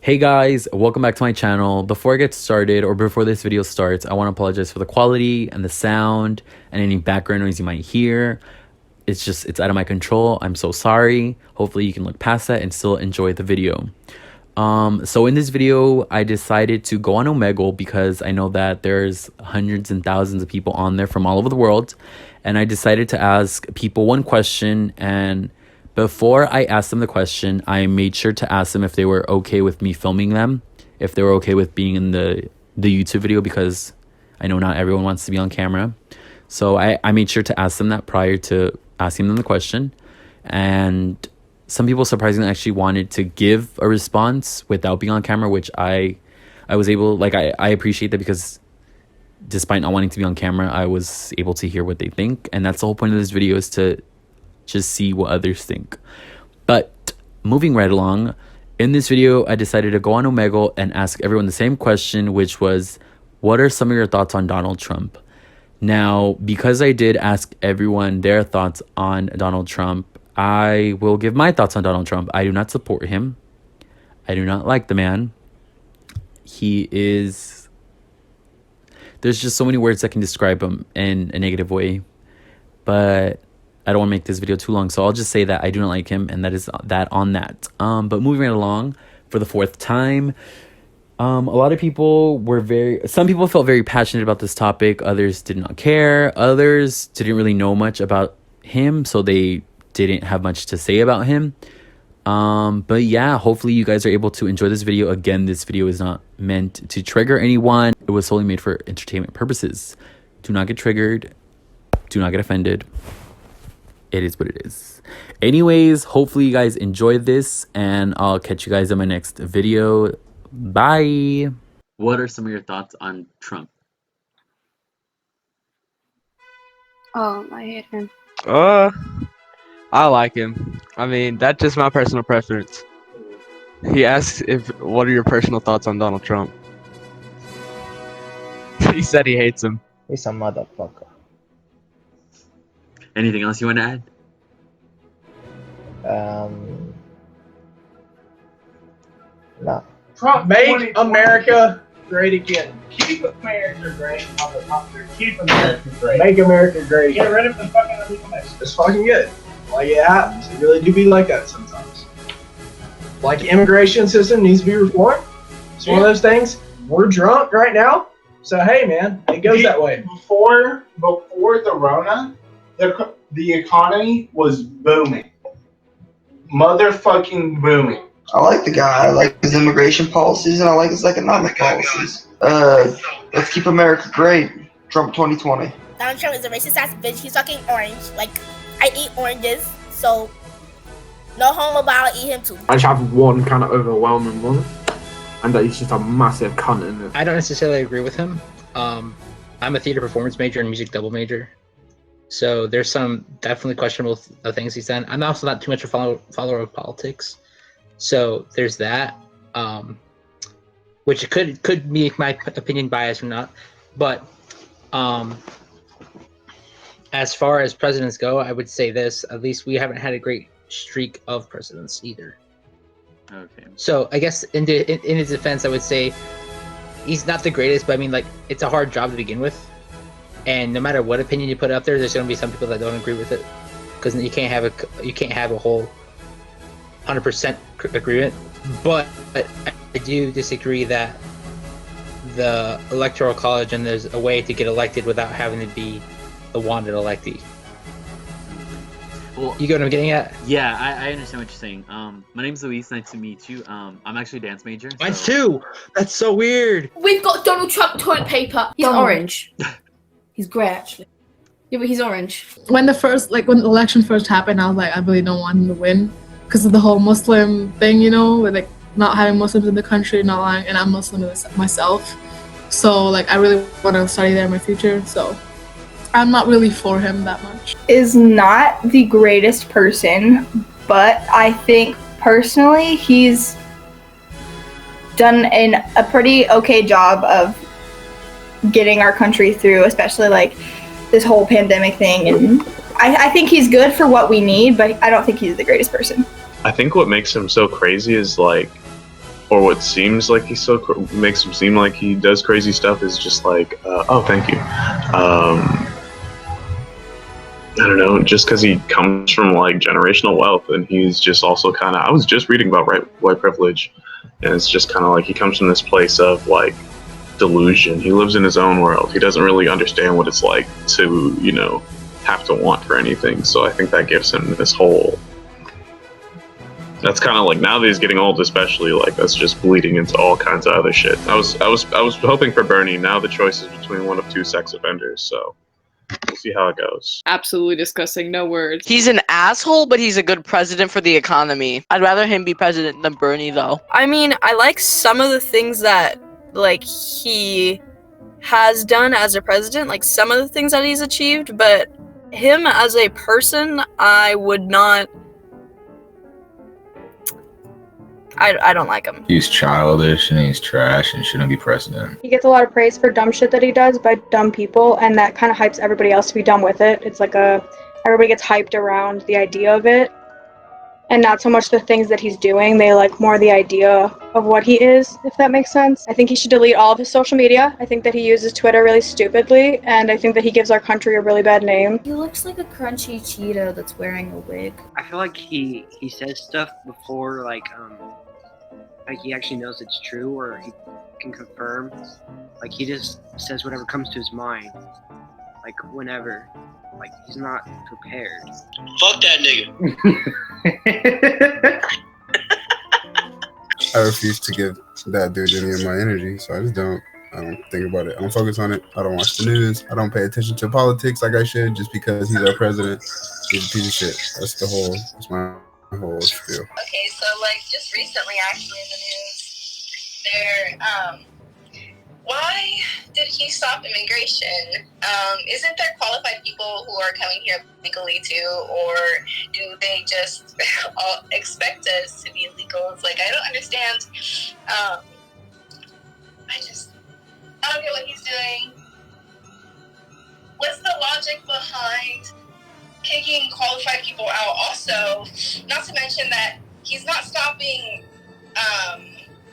Hey guys, welcome back to my channel. Before I get started or before this video starts, I want to apologize for the quality and the sound and any background noise you might hear. It's out of my control. I'm so sorry. Hopefully you can look past that and still enjoy the video. So in this video, I decided to go on Omegle because I know that there's hundreds and thousands of people on there from all over the world. And I decided to ask people one question, and before I asked them the question, I made sure to ask them if they were okay with me filming them, if they were okay with being in the YouTube video, because I know not everyone wants to be on camera. So I made sure to ask them that prior to asking them the question. And some people surprisingly actually wanted to give a response without being on camera, which I was able, like, I appreciate that, because despite not wanting to be on camera, I was able to hear what they think. And that's the whole point of this video, is to just see what others think. But moving right along, in this video, I decided to go on Omegle and ask everyone the same question, which was, what are some of your thoughts on Donald Trump? Now, because I did ask everyone their thoughts on Donald Trump, I will give my thoughts on Donald Trump. I do not support him. I do not like the man. There's just so many words that can describe him in a negative way. But I don't want to make this video too long, so I'll just say that I do not like him, and that is that on that. But moving right along, for the fourth time, a lot of people some people felt very passionate about this topic. Others did not care. Others didn't really know much about him, so they didn't have much to say about him. But yeah, hopefully you guys are able to enjoy this video. Again, this video is not meant to trigger anyone. It was solely made for entertainment purposes. Do not get triggered. Do not get offended. It is what it is. Anyways, hopefully you guys enjoyed this, and I'll catch you guys in my next video. Bye. What are some of your thoughts on Trump? I hate him. I like him. I mean, that's just my personal preference. He asks what are your personal thoughts on Donald Trump? He said he hates him. He's a motherfucker. Anything else you want to add? No. Trump, make America great again. Keep America great on the top three. Keep America great. Make America great again. Get rid of the fucking illegal mix. It's fucking good. Like, it happens. It really do be like that sometimes. Like, the immigration system needs to be reformed. It's one of those things. We're drunk right now. So, hey, man, it goes that way. Before the Rona, the economy was booming. Motherfucking booming. I like the guy. I like his immigration policies, and I like his economic policies. Let's keep America great. Trump 2020. Donald Trump is a racist ass bitch. He's fucking orange. Like, I eat oranges, so no homo, but I'll eat him too. I just have one kind of overwhelming one, and that he's just a massive cunt in it. I don't necessarily agree with him. I'm a theater performance major and music double major, so there's some definitely questionable things he's done. I'm also not too much a follower of politics, so there's that, which could make my opinion biased or not. But as far as presidents go, I would say this: at least we haven't had a great streak of presidents either. Okay. So I guess in his defense, I would say he's not the greatest, but I mean, like, it's a hard job to begin with, and no matter what opinion you put out there, there's going to be some people that don't agree with it, because you can't have a whole 100% agreement. But I do disagree that the electoral college, and there's a way to get elected without having to be the wanted electee. Well, you get what I'm getting at? Yeah, I understand what you're saying. My name's Luis. Nice to meet you. I'm actually a dance major. Mine's too. That's so weird. We've got Donald Trump toilet paper. He's orange. He's grey, actually. Yeah, but he's orange. When the election first happened, I was like, I really don't want him to win because of the whole Muslim thing, you know, with like not having Muslims in the country, not lying, and I'm Muslim myself. So like, I really want to study there in my future. So I'm not really for him that much. Is not the greatest person, but I think personally he's done a pretty okay job of getting our country through, especially like this whole pandemic thing. And I think he's good for what we need, but I don't think he's the greatest person. I think what makes him so crazy is like or what seems like he's makes him seem like he does crazy stuff is just like, oh, thank you. I don't know, just because he comes from like generational wealth, and he's just also kind of. I was just reading about white privilege, and it's just kind of like he comes from this place of like delusion. He lives in his own world. He doesn't really understand what it's like to, you know, have to want for anything. So I think that gives him this whole. That's kind of like now that he's getting old, especially like that's just bleeding into all kinds of other shit. I was hoping for Bernie. Now the choice is between one of two sex offenders. So. We'll see how it goes. Absolutely disgusting. No words. He's an asshole, but he's a good president for the economy. I'd rather him be president than Bernie, though. I mean, I like some of the things that, like, he has done as a president, like some of the things that he's achieved, but him as a person, I would not. I don't like him. He's childish and he's trash and shouldn't be president. He gets a lot of praise for dumb shit that he does by dumb people, and that kind of hypes everybody else to be dumb with it. It's like everybody gets hyped around the idea of it, and not so much the things that he's doing. They like more the idea of what he is, if that makes sense. I think he should delete all of his social media. I think that he uses Twitter really stupidly, and I think that he gives our country a really bad name. He looks like a crunchy Cheeto that's wearing a wig. I feel like he says stuff before like he actually knows it's true or he can confirm. Like he just says whatever comes to his mind, like whenever. Like he's not prepared. Fuck that nigga. I refuse to give that dude any of my energy, so I don't think about it. I don't focus on it. I don't watch the news. I don't pay attention to politics like I should just because he's our president. He's a piece of shit. That's my whole spiel. Okay, so like just recently actually in the news, why did he stop immigration? Isn't there qualified people who are coming here legally too, or do they just all expect us to be illegals? Like I don't understand. I don't get what he's doing. What's the logic behind kicking qualified people out? Also, not to mention that he's not stopping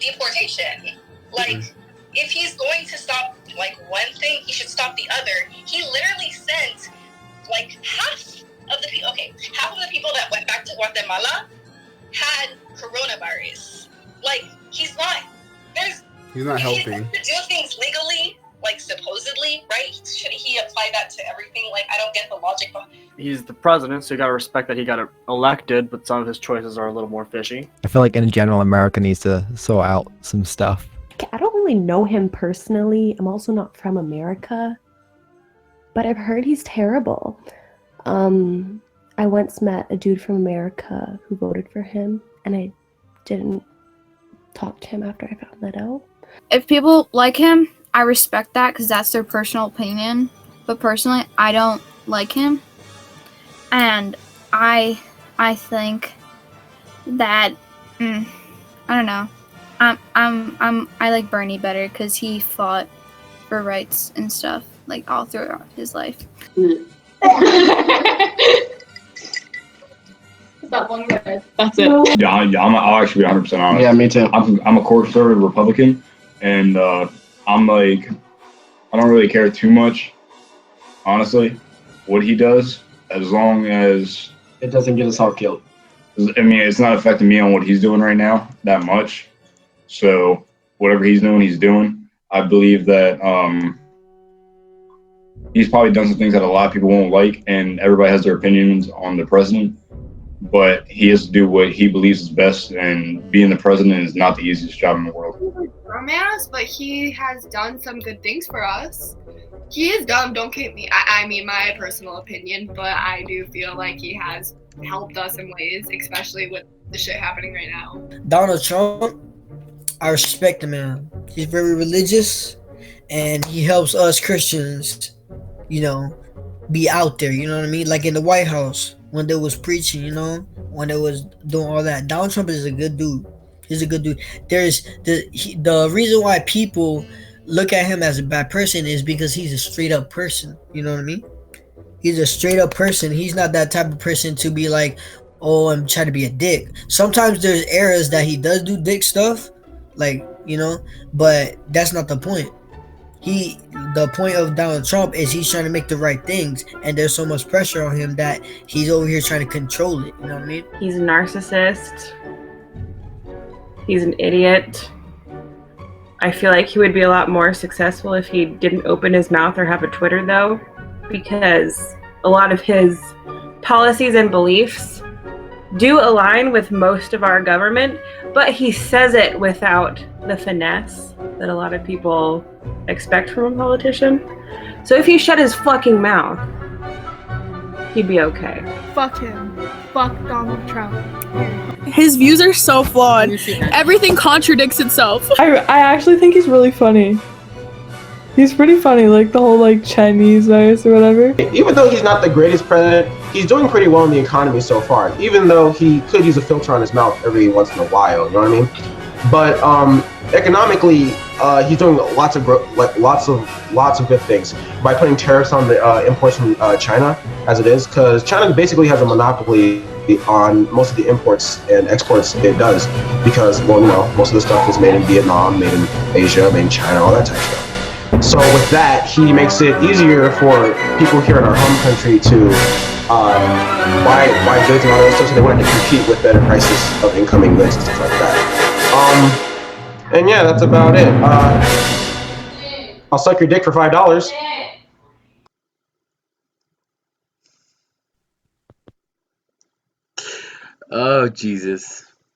deportation. Like, if he's going to stop like one thing, he should stop the other. He literally sent like half of the people that went back to Guatemala had coronavirus. Like, he's not helping. To do things legally, like supposedly, right? Shouldn't he apply that to everything? Like, I don't get the logic behind. He's the president, so you gotta respect that he got elected, but some of his choices are a little more fishy. I feel like in general, America needs to sort out some stuff. I don't really know him personally. I'm also not from America, but I've heard he's terrible. I once met a dude from America who voted for him, and I didn't talk to him after I found that out. If people like him, I respect that because that's their personal opinion. But personally, I don't like him, and I think that I don't know. I like Bernie better because he fought for rights and stuff like all throughout his life. That's it. Yeah, I'll actually be 100% honest. Yeah, me too. I'm a core conservative Republican, and I'm like, I don't really care too much, honestly, what he does, as long as it doesn't get us all killed. I mean, it's not affecting me on what he's doing right now that much. So whatever he's doing. I believe that he's probably done some things that a lot of people won't like, and everybody has their opinions on the president. But he has to do what he believes is best, and being the president is not the easiest job in the world. Romance, but he has done some good things for us. He is dumb, don't get me. I mean, my personal opinion, but I do feel like he has helped us in ways, especially with the shit happening right now. Donald Trump, I respect the man. He's very religious, and he helps us Christians, be out there, you know what I mean? Like in the White House, when they was preaching, when they was doing all that. Donald Trump is a good dude. He's a good dude. There's the reason why people look at him as a bad person is because he's a straight up person. You know what I mean? He's a straight up person. He's not that type of person to be like, oh, I'm trying to be a dick. Sometimes there's eras that he does do dick stuff, like, you know. But that's not the point. The point of Donald Trump is he's trying to make the right things, and there's so much pressure on him that he's over here trying to control it. You know what I mean? He's a narcissist. He's an idiot. I feel like he would be a lot more successful if he didn't open his mouth or have a Twitter, though, because a lot of his policies and beliefs do align with most of our government, but he says it without the finesse that a lot of people expect from a politician. So if he shut his fucking mouth, he'd be okay. Fuck him. Fuck Donald Trump. His views are so flawed. Everything contradicts itself. I actually think he's really funny. He's pretty funny, like the whole like Chinese virus or whatever. Even though he's not the greatest president, he's doing pretty well in the economy so far. Even though he could use a filter on his mouth every once in a while, you know what I mean? But economically, he's doing lots of good things by putting tariffs on the imports from China, as it is, because China basically has a monopoly on most of the imports and exports it does, because, well, you know, most of the stuff is made in Vietnam, made in Asia, made in China, all that type of stuff. So with that, he makes it easier for people here in our home country to buy goods and all that stuff, so they wanted to compete with better prices of incoming goods and stuff like that. And yeah, that's about it. I'll suck your dick for $5. Oh, Jesus.